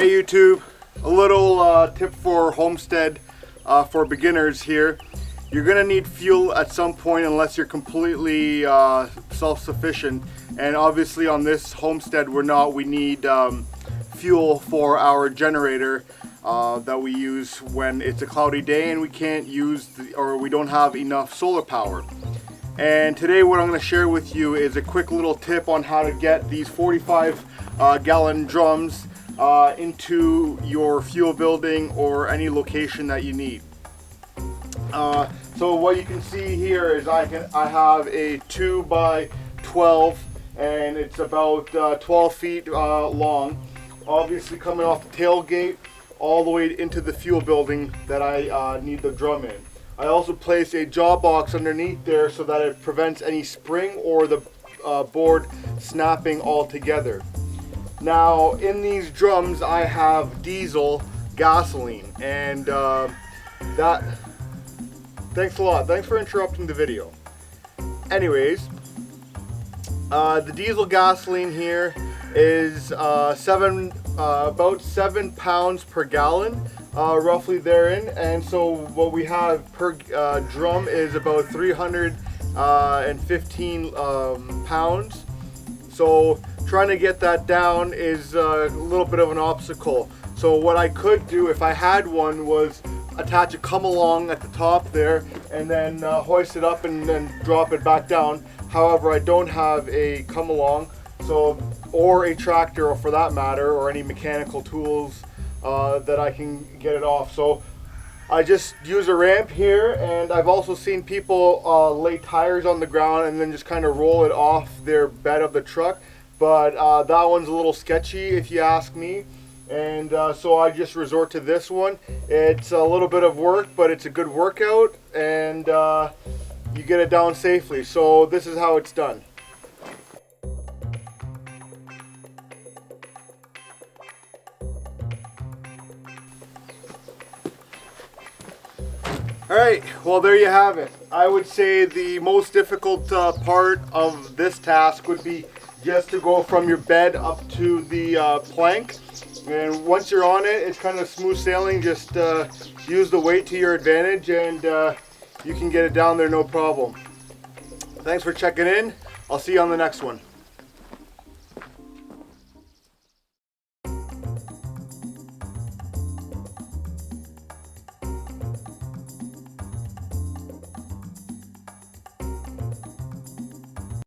Hey YouTube, a little tip for Homestead for beginners here. You're gonna need fuel at some point unless you're completely self-sufficient, and obviously on this homestead we're not. We need fuel for our generator that we use when it's a cloudy day and we can't use or we don't have enough solar power. And today what I'm going to share with you is a quick little tip on how to get these 45 gallon drums into your fuel building or any location that you need. So what you can see here is I have a 2 by 12 and it's about 12 feet long, obviously coming off the tailgate all the way into the fuel building that I need the drum in. I also placed a jaw box underneath there so that it prevents any spring or the board snapping altogether. Now in these drums I have diesel gasoline, and thanks a lot. Thanks for interrupting the video. Anyways, the diesel gasoline here is about 7 pounds per gallon, roughly therein, and so what we have per drum is about 315 pounds. So trying to get that down is a little bit of an obstacle. So what I could do if I had one was attach a come along at the top there and then hoist it up and then drop it back down. However, I don't have a come along, or a tractor, or for that matter, or any mechanical tools that I can get it off. So I just use a ramp here, and I've also seen people lay tires on the ground and then just kind of roll it off their bed of the truck, but that one's a little sketchy if you ask me. And so I just resort to this one. It's a little bit of work, but it's a good workout, and you get it down safely. So this is how it's done. Alright, well there you have it. I would say the most difficult part of this task would be just to go from your bed up to the plank. And once you're on it, it's kind of smooth sailing. Just use the weight to your advantage and you can get it down there no problem. Thanks for checking in. I'll see you on the next one.